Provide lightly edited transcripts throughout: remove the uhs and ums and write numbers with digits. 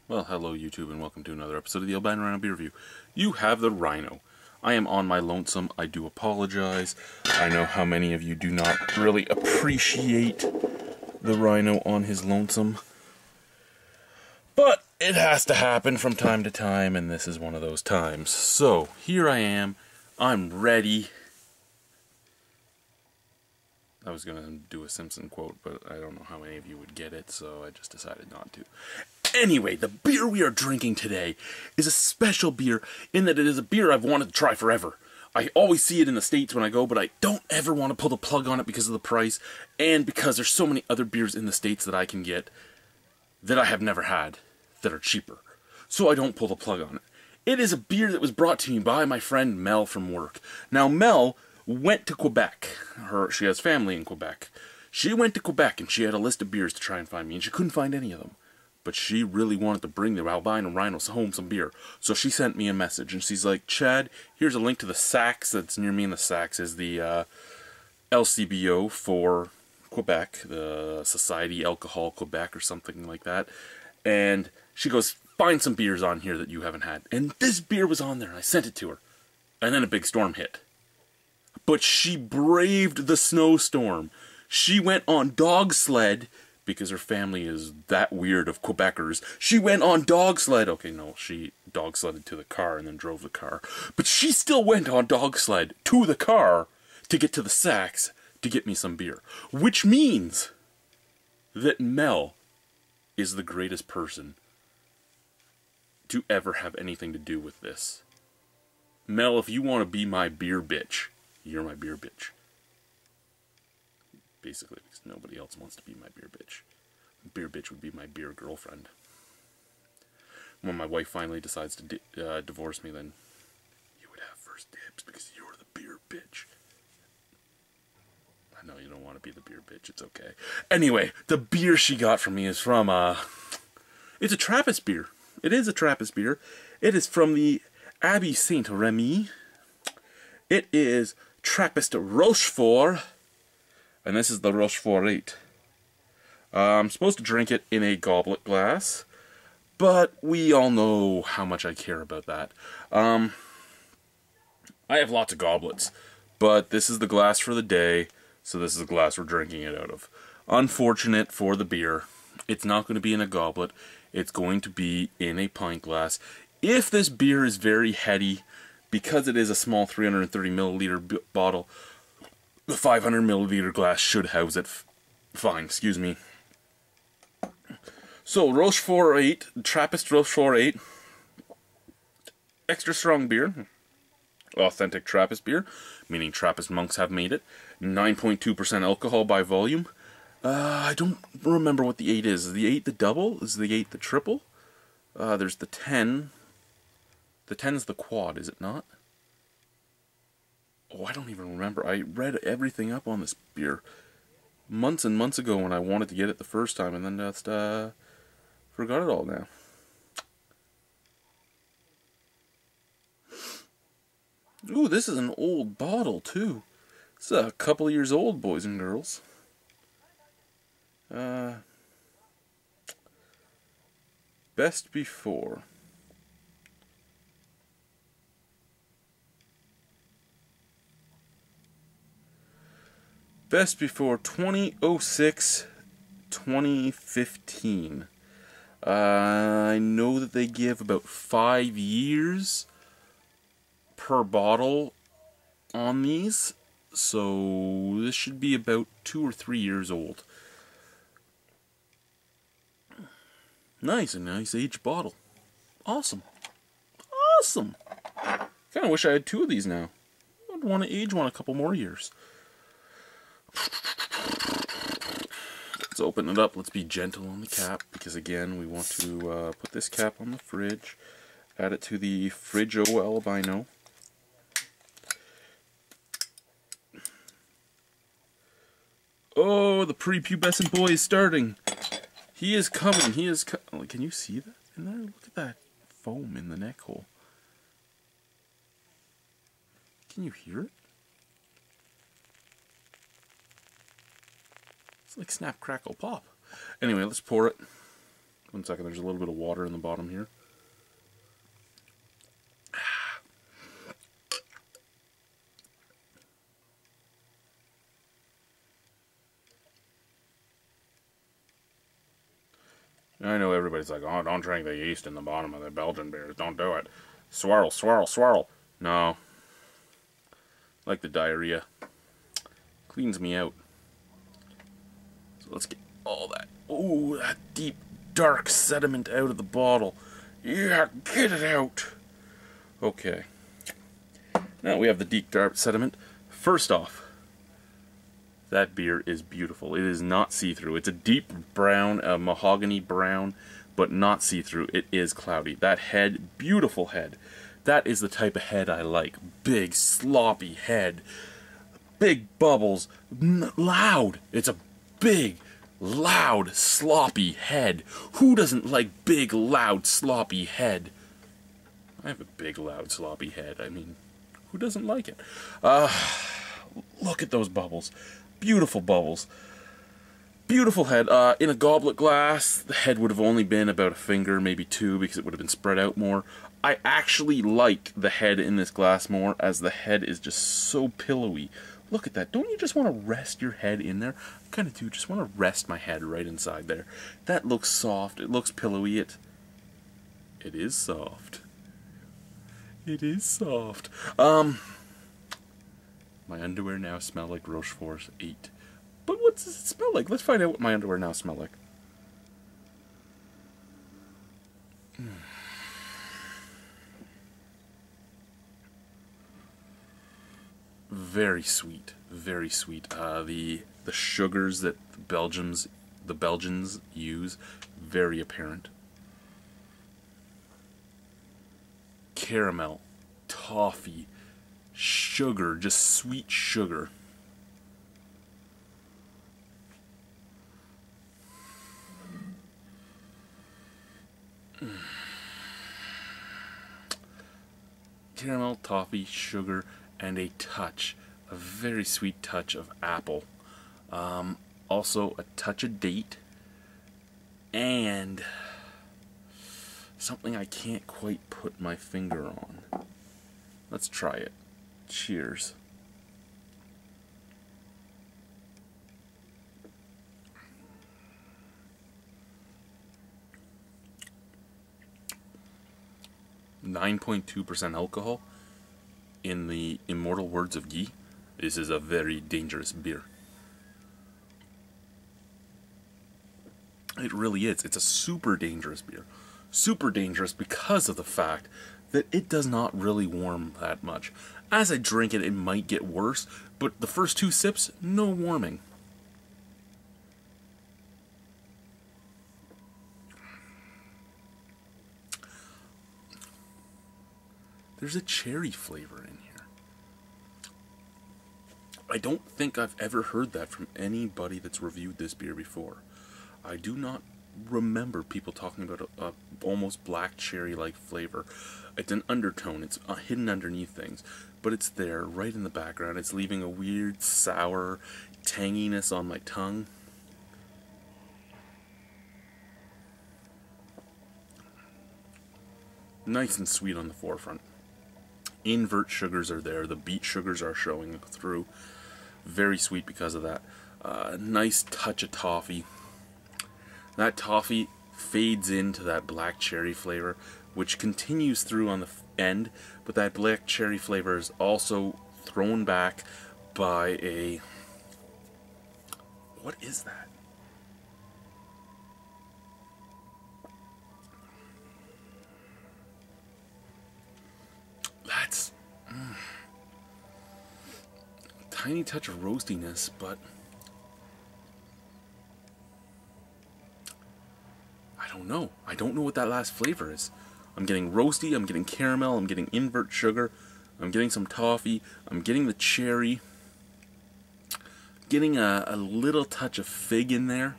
Well, hello YouTube and welcome to another episode of the Albino Rhino Beer Review. You have the Rhino. I am on my lonesome. I do apologize. I know how many of you do not really appreciate the Rhino on his lonesome. But it has to happen from time to time, and this is one of those times. So, here I am. I'm ready. I was going to do a Simpson quote, but I don't know how many of you would get it, so I just decided not to. Anyway, the beer we are drinking today is a special beer in that it is a beer I've wanted to try forever. I always see it in the States when I go, but I don't ever want to pull the plug on it because of the price, and because there's so many other beers in the States that I can get that I have never had that are cheaper. So I don't pull the plug on it. It is a beer that was brought to me by my friend Mel from work. Now, Mel went to Quebec. She has family in Quebec. She went to Quebec and she had a list of beers to try and find me, and she couldn't find any of them. But she really wanted to bring the Albino Rhinos home some beer. So she sent me a message and she's like, Chad, here's a link to the Saks that's near me, and the Saks is the LCBO for Quebec, the Society Alcohol Quebec or something like that. And she goes, find some beers on here that you haven't had. And this beer was on there and I sent it to her. And then a big storm hit. But she braved the snowstorm. She went on dog sled, because her family is that weird of Quebecers. She went on dog sled. Okay, no, she dog sledded to the car and then drove the car. But she still went on dog sled to the car to get to the Saks to get me some beer. Which means that Mel is the greatest person to ever have anything to do with this. Mel, if you want to be my beer bitch, you're my beer bitch. Basically, because nobody else wants to be my beer bitch. Beer bitch would be my beer girlfriend. When my wife finally decides to divorce me, then you would have first dibs because you're the beer bitch. I know you don't want to be the beer bitch, it's okay. Anyway, the beer she got from me is from, it's a Trappist beer. It is a Trappist beer. It is from the Abbey Saint Remy. It is Trappist Rochefort. And this is the Rochefort 8. I'm supposed to drink it in a goblet glass, but we all know how much I care about that. I have lots of goblets, but this is the glass for the day, so this is the glass we're drinking it out of. Unfortunate for the beer, it's not going to be in a goblet, it's going to be in a pint glass. If this beer is very heady, because it is a small 330 milliliter bottle, the 500 milliliter glass should house it fine, excuse me. So, Rochefort 8, Trappist Rochefort 8, extra strong beer, authentic Trappist beer, meaning Trappist monks have made it, 9.2% alcohol by volume. I don't remember what the 8 is. Is the 8 the double? Is the 8 the triple? There's the 10. The 10 is the quad, is it not? Oh, I don't even remember. I read everything up on this beer months and months ago when I wanted to get it the first time, and then just forgot it all now. Ooh, this is an old bottle, too. It's a couple of years old, boys and girls. Best before. Best before 2006-2015. I know that they give about 5 years per bottle on these, so this should be about 2 or 3 years old. Nice, a nice aged bottle. Awesome. Awesome. Kind of wish I had 2 of these now. I'd want to age one a couple more years. Let's open it up. Let's be gentle on the cap, because again, we want to put this cap on the fridge, add it to the Frigo Albino. Oh, the prepubescent boy is starting. He is coming. He is can you see that in there? Look at that foam in the neck hole. Can you hear it? It's like snap, crackle, pop. Anyway, let's pour it. 1 second, there's a little bit of water in the bottom here. I know everybody's like, oh, don't drink the yeast in the bottom of the Belgian beers. Don't do it. Swirl, swirl, swirl. No. Like the diarrhea. Cleans me out. So let's get all that, oh, that deep, dark sediment out of the bottle. Yeah, get it out. Okay. Now we have the deep, dark sediment. First off, that beer is beautiful. It is not see-through. It's a deep brown, a mahogany brown, but not see-through. It is cloudy. That head, beautiful head. That is the type of head I like. Big, sloppy head. Big bubbles. Loud. It's a big, loud, sloppy head. Who doesn't like big, loud, sloppy head? I have a big, loud, sloppy head. I mean, who doesn't like it? Look at those bubbles. Beautiful bubbles. Beautiful head. In a goblet glass, the head would have only been about a finger, maybe 2, because it would have been spread out more. I actually like the head in this glass more, as the head is just so pillowy. Look at that. Don't you just want to rest your head in there? I kind of do. Just want to rest my head right inside there. That looks soft. It looks pillowy. It is soft. It is soft. My underwear now smell like Rochefort 8. But what does it smell like? Let's find out what my underwear now smell like. Very sweet. Very sweet. The sugars that the Belgians use, very apparent. Caramel, toffee, sugar, just sweet sugar. Caramel, toffee, sugar, and a very sweet touch of apple. Also a touch of date, and something I can't quite put my finger on. Let's try it. Cheers. .2% alcohol. In the immortal words of Guy, this is a very dangerous beer. It really is. It's a super dangerous beer. Super dangerous because of the fact that it does not really warm that much. As I drink it, it might get worse, but the first 2 sips, no warming. There's a cherry flavor in here. I don't think I've ever heard that from anybody that's reviewed this beer before. I do not remember people talking about a almost black cherry-like flavor. It's an undertone. It's hidden underneath things, but it's there, right in the background. It's leaving a weird, sour tanginess on my tongue. Nice and sweet on the forefront. Invert sugars are there. The beet sugars are showing through. Very sweet because of that. Nice touch of toffee. That toffee fades into that black cherry flavor, which continues through on the end, but that black cherry flavor is also thrown back by a... What is that? That's... tiny touch of roastiness, but... I don't know. I don't know what that last flavor is. I'm getting roasty, I'm getting caramel, I'm getting invert sugar, I'm getting some toffee, I'm getting the cherry, getting a little touch of fig in there,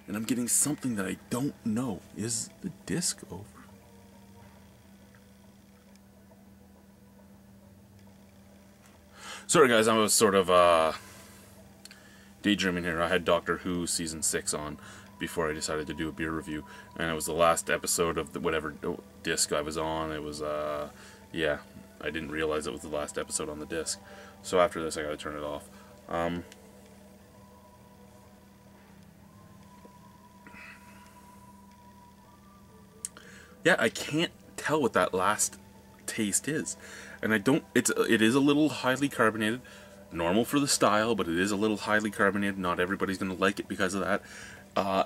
and I'm getting something that I don't know. Is the disc over? Sorry guys, I was sort of daydreaming here. I had Doctor Who Season 6 on before I decided to do a beer review, and it was the last episode of the whatever disc I was on. It was yeah, I didn't realize it was the last episode on the disc, so after this I gotta turn it off. Yeah, I can't tell what that last taste is, and it is a little highly carbonated, normal for the style, but it is a little highly carbonated. Not everybody's gonna like it because of that.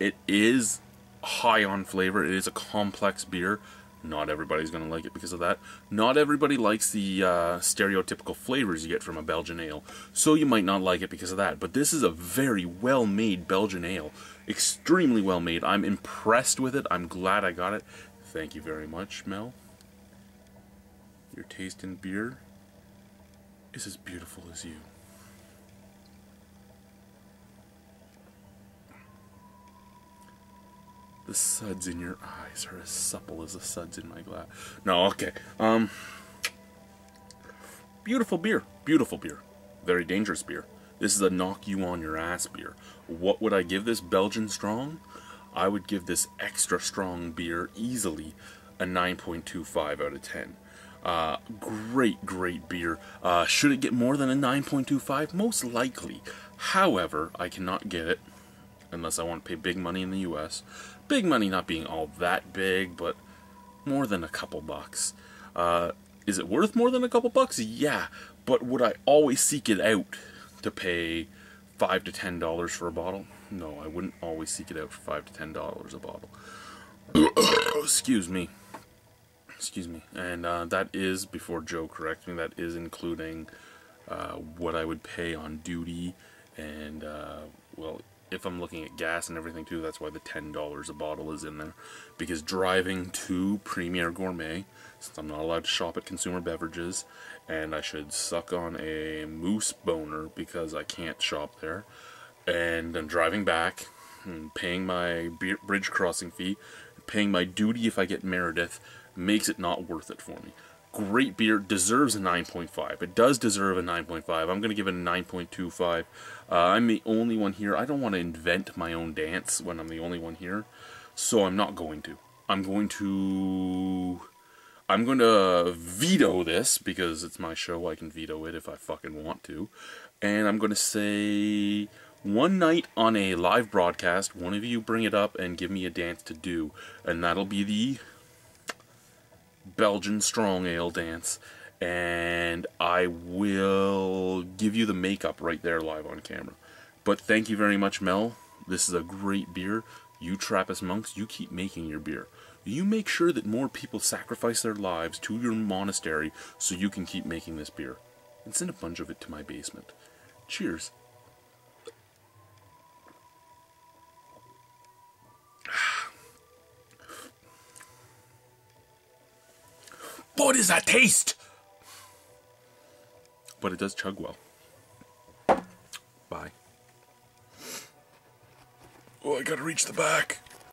It is high on flavor. It is a complex beer. Not everybody's gonna like it because of that. Not everybody likes the stereotypical flavors you get from a Belgian ale, so you might not like it because of that. But this is a very well made Belgian ale, extremely well made. I'm impressed with it. I'm glad I got it. Thank you very much, Mel. Your taste in beer is as beautiful as you. The suds in your eyes are as supple as the suds in my glass. No, okay. Beautiful beer. Beautiful beer. Very dangerous beer. This is a knock you on your ass beer. What would I give this Belgian Strong? I would give this extra strong beer easily a 9.25 out of 10. Great beer. Should it get more than a 9.25? Most likely. However, I cannot get it unless I want to pay big money in the US. Big money not being all that big, but more than a couple bucks. Is it worth more than a couple bucks? Yeah, but would I always seek it out to pay $5 to $10 for a bottle? No, I wouldn't always seek it out for $5 to $10 a bottle. Excuse me. Excuse me. And that is, before Joe corrects me, that is including what I would pay on duty and, well, if I'm looking at gas and everything too, that's why the $10 a bottle is in there. Because driving to Premier Gourmet, since I'm not allowed to shop at Consumer Beverages, and I should suck on a moose boner because I can't shop there, and then driving back, and paying my bridge crossing fee, paying my duty if I get Meredith, makes it not worth it for me. Great beer, deserves a 9.5. It does deserve a 9.5. I'm going to give it a 9.25. I'm the only one here. I don't want to invent my own dance when I'm the only one here, so I'm not going to. I'm going to veto this, because it's my show. I can veto it if I fucking want to. And I'm going to say, one night on a live broadcast, one of you bring it up and give me a dance to do, and that'll be the Belgian Strong Ale dance, and I will give you the makeup right there live on camera. But thank you very much, Mel. This is a great beer. You Trappist monks, you keep making your beer. You make sure that more people sacrifice their lives to your monastery so you can keep making this beer. And send a bunch of it to my basement. Cheers. What is that taste? But it does chug well. Bye. Oh, I gotta reach the back.